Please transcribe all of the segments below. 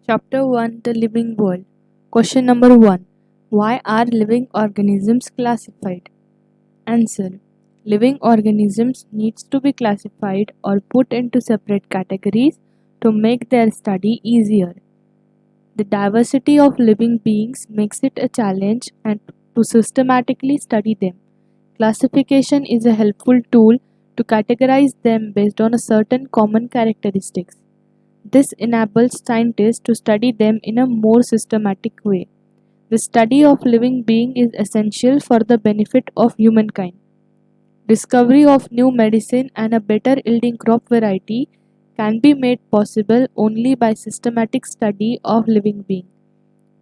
Chapter 1 The Living World. Question number 1. Why are living organisms classified? Answer. Living organisms needs to be classified or put into separate categories to make their study easier. The diversity of living beings makes it a challenge and to systematically study them. Classification is a helpful tool to categorize them based on a certain common characteristics. This enables scientists to study them in a more systematic way. The study of living beings is essential for the benefit of humankind. Discovery of new medicine and a better yielding crop variety can be made possible only by systematic study of living beings.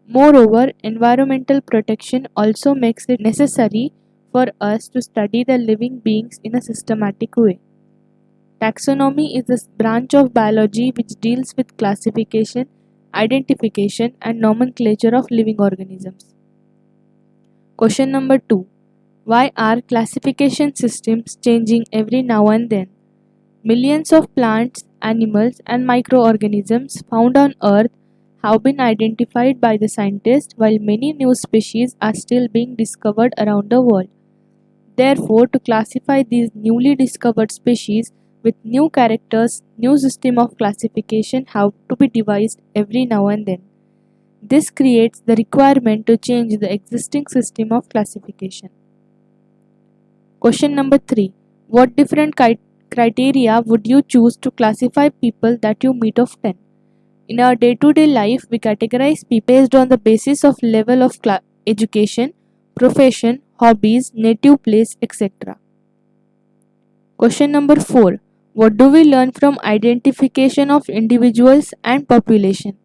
Moreover, environmental protection also makes it necessary for us to study the living beings in a systematic way. Taxonomy is a branch of biology which deals with classification, identification, and nomenclature of living organisms. Question number 2. Why are classification systems changing every now and then? Millions of plants, animals, and microorganisms found on Earth have been identified by the scientists, while many new species are still being discovered around the world. Therefore, to classify these newly discovered species with new characters, new system of classification have to be devised every now and then. This creates the requirement to change the existing system of classification. Question number 3. What different criteria would you choose to classify people that you meet of 10? In our day-to-day life, we categorize people based on the basis of level of education, profession, hobbies, native place, etc. Question number 4. What do we learn from identification of individuals and population?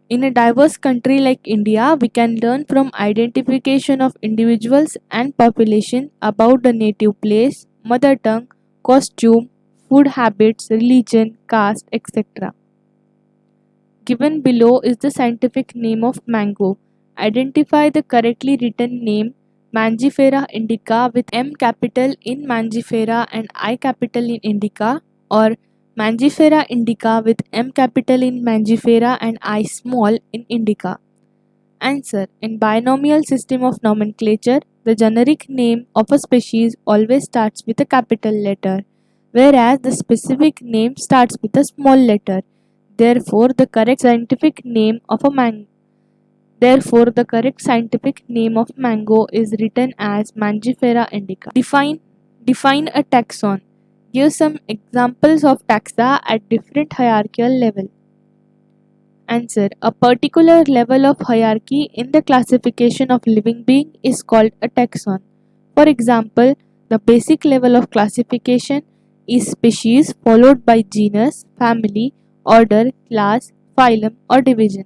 In a diverse country like India, we can learn from identification of individuals and population about the native place, mother tongue, costume, food habits, religion, caste, etc. Given below is the scientific name of mango. Identify the correctly written name Mangifera indica with M capital in Mangifera and I capital in indica, or Mangifera indica with M capital in Mangifera and I small in indica. Answer. In binomial system of nomenclature, the generic name of a species always starts with a capital letter, whereas the specific name starts with a small letter. Therefore, the correct scientific name of mango is written as Mangifera indica. Define a taxon. Give some examples of taxa at different hierarchical level. Answer. A particular level of hierarchy in the classification of living being is called a taxon. For example, the basic level of classification is species followed by genus, family, order, class, phylum, or division.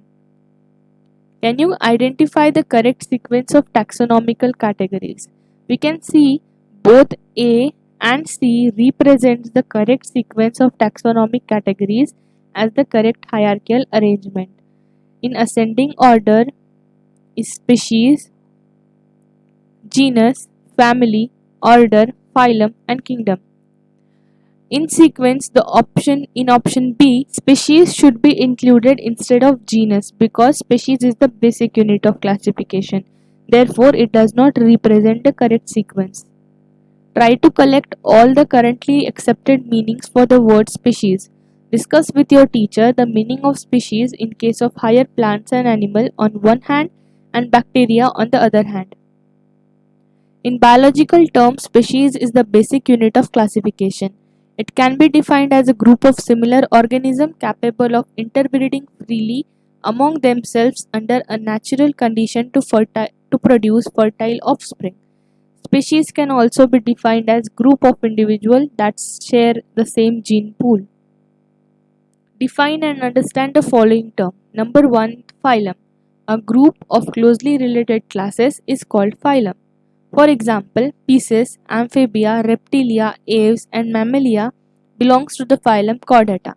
Can you identify the correct sequence of taxonomical categories? We can see both A and C represents the correct sequence of taxonomic categories as the correct hierarchical arrangement. In ascending order is species, genus, family, order, phylum, and kingdom. In sequence, in option B, species should be included instead of genus because species is the basic unit of classification. Therefore, it does not represent the correct sequence. Try to collect all the currently accepted meanings for the word species. Discuss with your teacher the meaning of species in case of higher plants and animal on one hand and bacteria on the other hand. In biological terms, species is the basic unit of classification. It can be defined as a group of similar organisms capable of interbreeding freely among themselves under a natural condition to produce fertile offspring. Species can also be defined as group of individuals that share the same gene pool. Define and understand the following term. Number 1. Phylum. A group of closely related classes is called phylum. For example, Pisces, Amphibia, Reptilia, Aves, and Mammalia belongs to the phylum Chordata.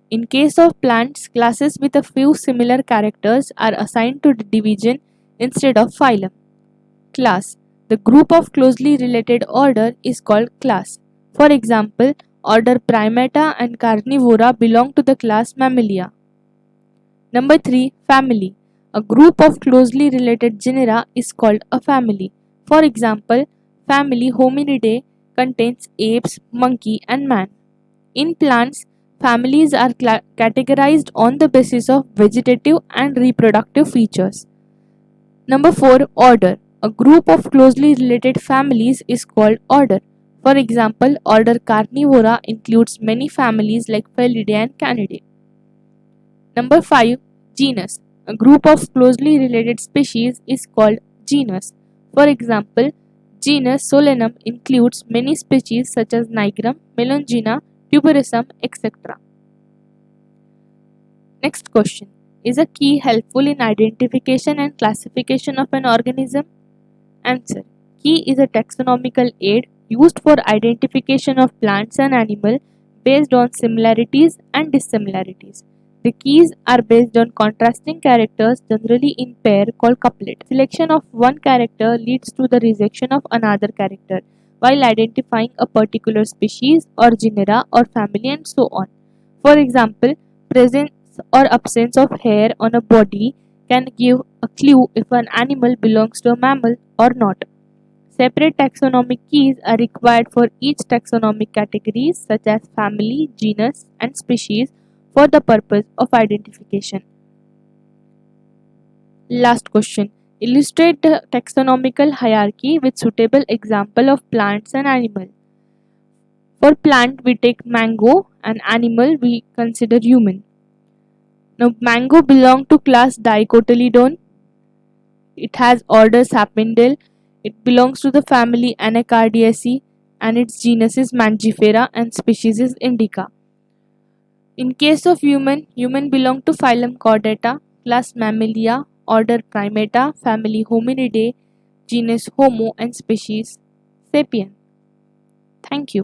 In case of plants, classes with a few similar characters are assigned to the division instead of phylum. Class. The group of closely related order is called class. For example, order Primata and Carnivora belong to the class Mammalia. Number 3. Family. A group of closely related genera is called a family. For example, family Hominidae contains apes, monkey, and man. In plants, families are categorized on the basis of vegetative and reproductive features. Number 4. Order. A group of closely related families is called order. For example, order Carnivora includes many families like Felidae and Canidae. Number 5. Genus. A group of closely related species is called genus. For example, genus Solanum includes many species such as Nigrum, Melongena, Tuberosum, etc. Next question. Is a key helpful in identification and classification of an organism? Answer. Key is a taxonomical aid used for identification of plants and animals based on similarities and dissimilarities. The keys are based on contrasting characters, generally in pair, called couplet. Selection of one character leads to the rejection of another character while identifying a particular species or genera or family and so on. For example, presence or absence of hair on a body can give a clue if an animal belongs to a mammal or not. Separate taxonomic keys are required for each taxonomic categories such as family, genus, and species for the purpose of identification. Last question. Illustrate the taxonomical hierarchy with suitable example of plants and animal. For plant we take mango and animal we consider human. Now mango belong to class Dicotyledon. It has order Sapindale. It belongs to the family Anacardiaceae and its genus is Mangifera and species is Indica. In case of human belong to phylum Chordata, class Mammalia, order Primata, family Hominidae, genus Homo and species Sapien. Thank you.